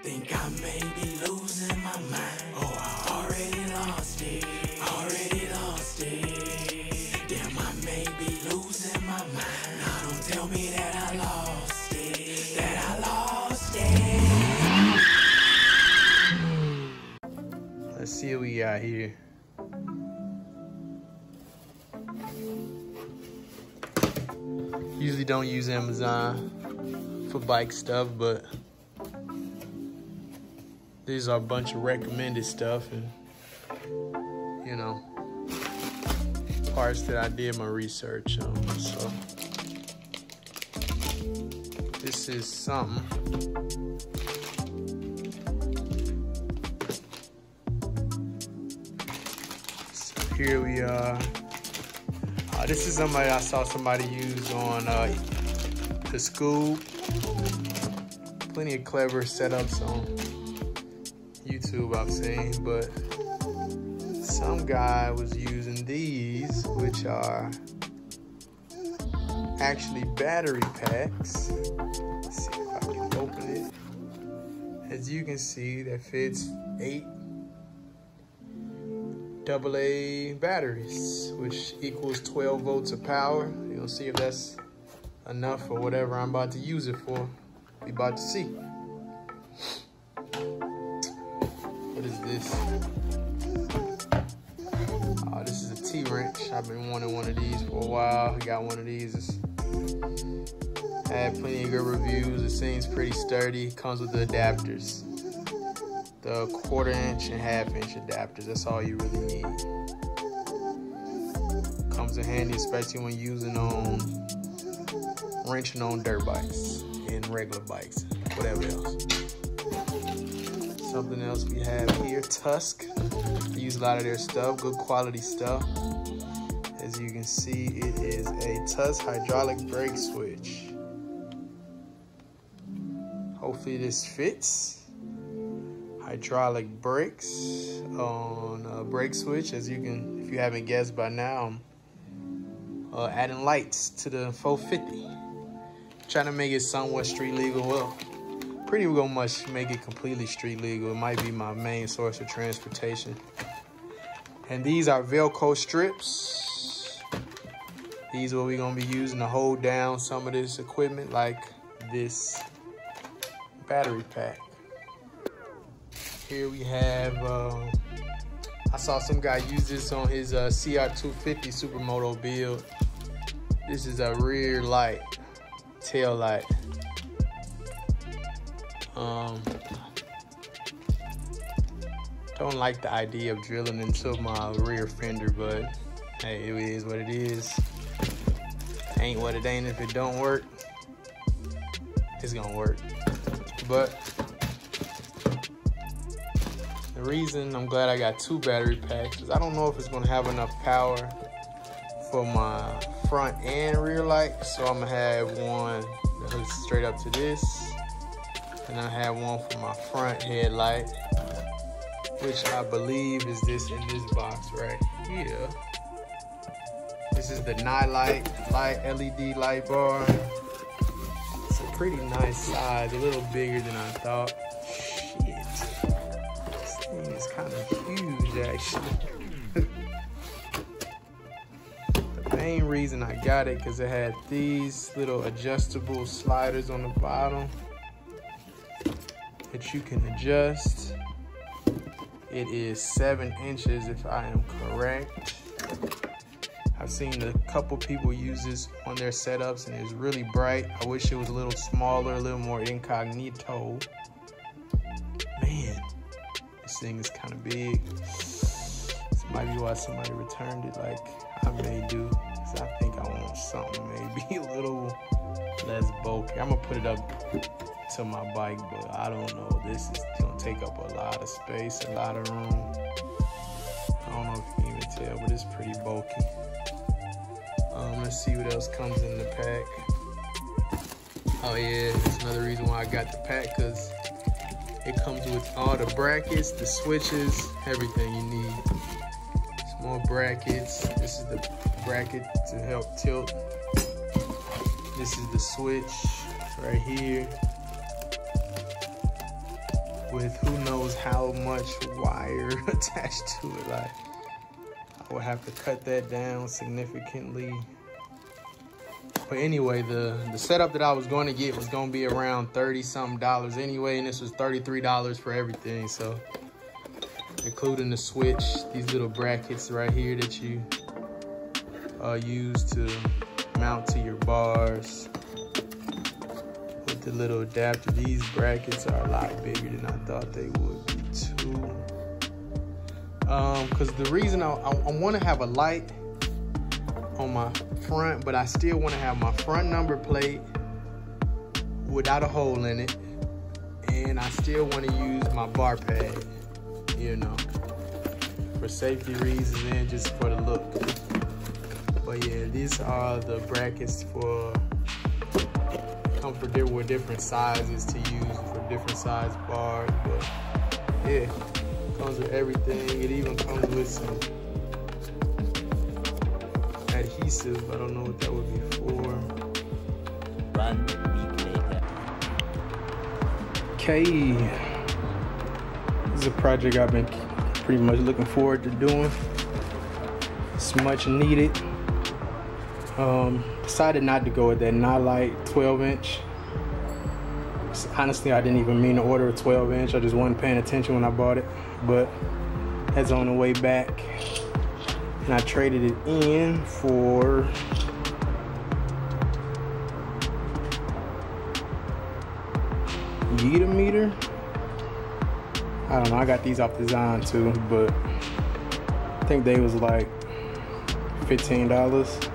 think I may be losing my mind. Oh, I already lost it. Already lost it. Damn, I may be losing my mind. Now don't tell me that I lost it. That I lost it. Let's see what we got here. Usually don't use Amazon for bike stuff, but these are a bunch of recommended stuff and, you know, parts that I did my research on. So this is something. So here we are. This is somebody I saw somebody use on the school. Plenty of clever setups on YouTube I've seen, but some guy was using these, which are actually battery packs. Let's see if I can open it. As you can see, that fits 8 AA batteries, which equals 12 volts of power. You're gonna see if that's enough for whatever I'm about to use it for. We about to see. What is this? Oh, this is a T-wrench. I've been wanting one of these for a while. I got one of these. I had plenty of good reviews. It seems pretty sturdy. Comes with the adapters. The 1/4 inch and 1/2 inch adapters. That's all you really need. Comes in handy, especially when wrenching on dirt bikes and regular bikes, whatever else. Something else we have here, Tusk. I use a lot of their stuff, good quality stuff. As you can see, it is a Tusk hydraulic brake switch. Hopefully this fits. Hydraulic brakes on a brake switch. As you can, if you haven't guessed by now, I'm adding lights to the 450. Trying to make it somewhat street legal. Well, pretty much make it completely street legal. It might be my main source of transportation. And these are Velcro strips. These are what we're gonna be using to hold down some of this equipment, like this battery pack. Here we have, I saw some guy use this on his CR250 Supermoto build. This is a rear light, tail light. Don't like the idea of drilling into my rear fender, but hey, it is what it is. Ain't what it ain't. If it don't work, it's gonna work. But the reason I'm glad I got 2 battery packs is I don't know if it's gonna have enough power for my front and rear light. So I'm gonna have one that hooks straight up to this. And I have one for my front headlight, which I believe is this in this box right here. This is the Nightlight LED light bar. It's a pretty nice size, a little bigger than I thought. It's kind of huge, actually. The main reason I got it because it had these little adjustable sliders on the bottom that you can adjust. It is 7 inches if I am correct. I've seen a couple people use this on their setups and it's really bright. I wish it was a little smaller, a little more incognito. Man. This thing is kind of big. This might be why somebody returned it like I may do. Because I think I want something maybe a little less bulky. I'm going to put it up to my bike, but I don't know. This is going to take up a lot of space, a lot of room. I don't know if you can even tell, but it's pretty bulky. Let's see what else comes in the pack. Oh yeah, that's another reason why I got the pack, because it comes with all the brackets, the switches, everything you need. Small brackets. This is the bracket to help tilt. This is the switch right here. with who knows how much wire attached to it. Like, I would have to cut that down significantly. But anyway, the setup that I was going to get was going to be around $30-something anyway, and this was $33 for everything. So, including the switch, these little brackets right here that you use to mount to your bars. With the little adapter, these brackets are a lot bigger than I thought they would be too. Because the reason I want to have a light on my front, but I still want to have my front number plate without a hole in it, and I still want to use my bar pad, you know, for safety reasons and just for the look. But yeah, these are the brackets for comfort. With different sizes to use for different size bars, but yeah, comes with everything. It even comes with some adhesive. I don't know what that would be for. 1 week later. Okay, this is a project I've been pretty much looking forward to doing. It's much needed. Decided not to go with that Nightlight 12-inch. Honestly, I didn't even mean to order a 12-inch. I just wasn't paying attention when I bought it. But that's on the way back. And I traded it in for Yeeta meter. I don't know. I got these off Design too, but I think they was like $15.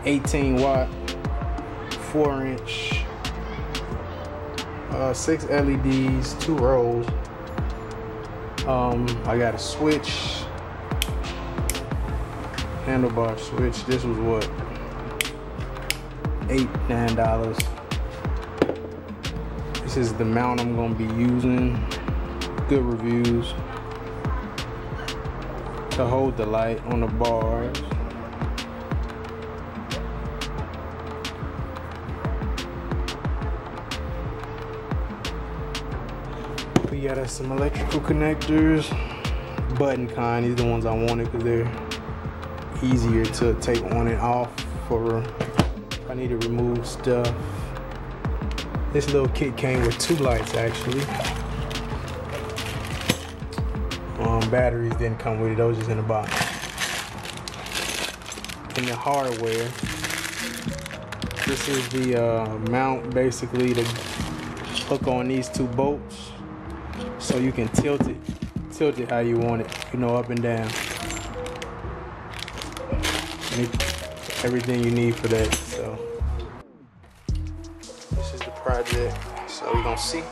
18 watt, 4-inch, 6 LEDs, 2 rows. I got a switch, handlebar switch. This was what, $8-9. This is the mount I'm gonna be using. Good reviews to hold the light on the bars. We got us some electrical connectors, button kind. These are the ones I wanted because they're easier to take on and off for if I need to remove stuff. This little kit came with 2 lights actually. Batteries didn't come with it, those just in the box. And the hardware. This is the mount basically to hook on these 2 bolts. So you can tilt it how you want it, you know, up and down. Everything you need for that. So this is the project. So we're gonna see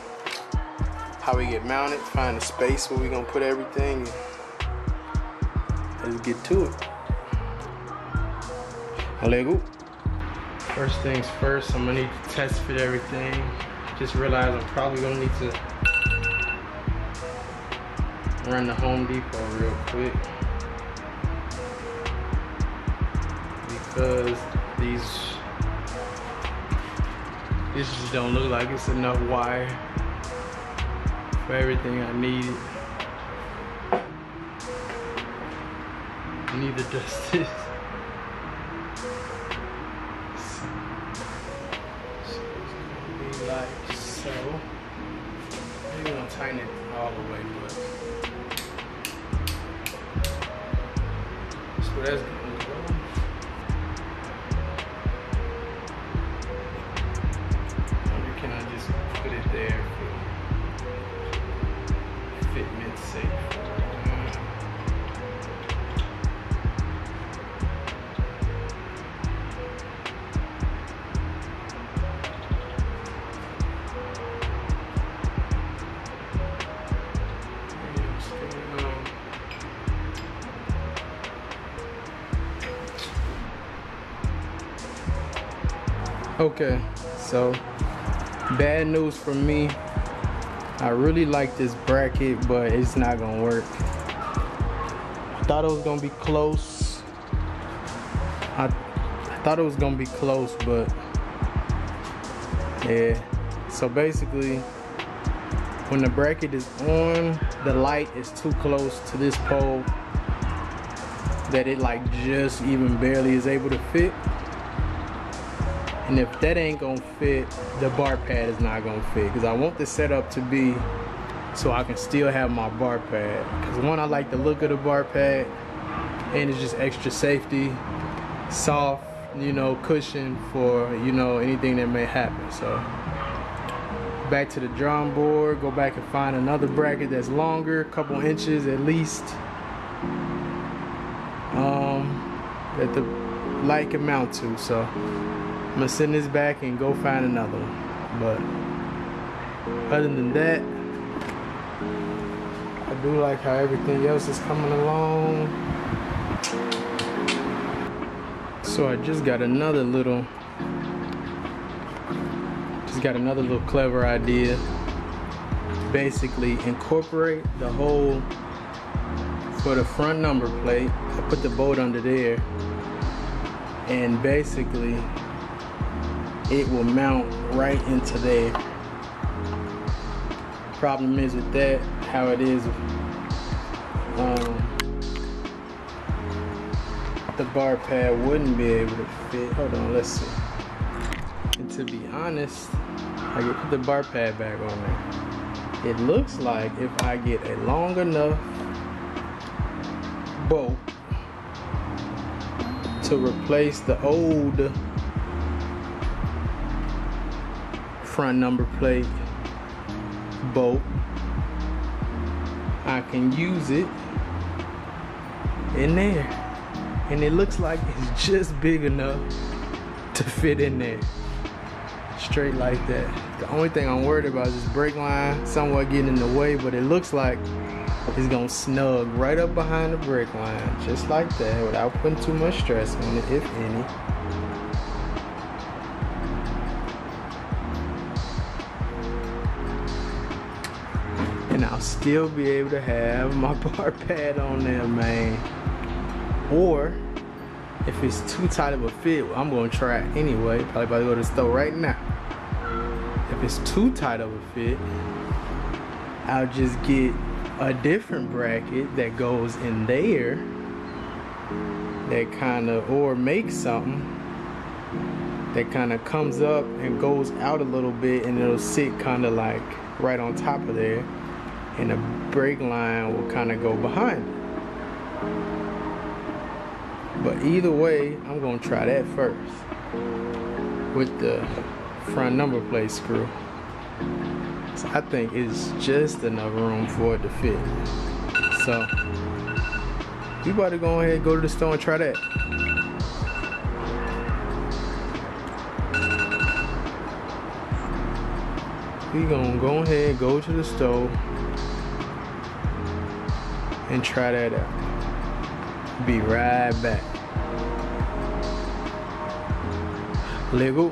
how we get mounted, find a space where we're gonna put everything. Let's get to it. Let's go. First things first, I'm gonna need to test fit everything. Just realized I'm probably gonna need to run to Home Depot real quick because this just don't look like it's enough wire for everything I need. I need to dust this. So it's gonna be like so. Maybe I'm gonna tighten it all the way, but so that's gonna go. Or can I just put it there for fitment's sake? Okay, so bad news for me. I really like this bracket, but it's not gonna work. I thought it was gonna be close. I thought it was gonna be close, but yeah. So basically, when the bracket is on, the light is too close to this pole that it like just even barely is able to fit. And if that ain't gonna fit, the bar pad is not gonna fit, because I want the setup to be so I can still have my bar pad. Because one, I like the look of the bar pad, and it's just extra safety, soft, you know, cushion for, you know, anything that may happen. So back to the drawing board, go back and find another bracket that's longer, a couple inches at least, that the light can mount to. So I'm gonna send this back and go find another one. But other than that, I do like how everything else is coming along. So I just got another little clever idea. Basically incorporate the hole for the front number plate. I put the bolt under there, and basically it will mount right into there. Problem is with that, how it is, the bar pad wouldn't be able to fit. Hold on, let's see. And to be honest, I can put the bar pad back on there. It looks like if I get a long enough bolt to replace the old front number plate bolt, I can use it in there, and it looks like it's just big enough to fit in there, straight like that. The only thing I'm worried about is this brake line somewhat getting in the way, but it looks like it's gonna snug right up behind the brake line, just like that, without putting too much stress on it, if any. And I'll still be able to have my bar pad on there, man. Or if it's too tight of a fit, I'm gonna try it anyway. Probably about to go to the store right now. If it's too tight of a fit, I'll just get a different bracket that goes in there, that kind of, or make something that kind of comes up and goes out a little bit, and it'll sit kind of like right on top of there, and the brake line will kind of go behind it. But either way, I'm gonna try that first with the front number plate screw. So I think it's just enough room for it to fit. So we about to go ahead and go to the store and try that. We gonna go ahead and go to the store and try that out. Be right back. Lego.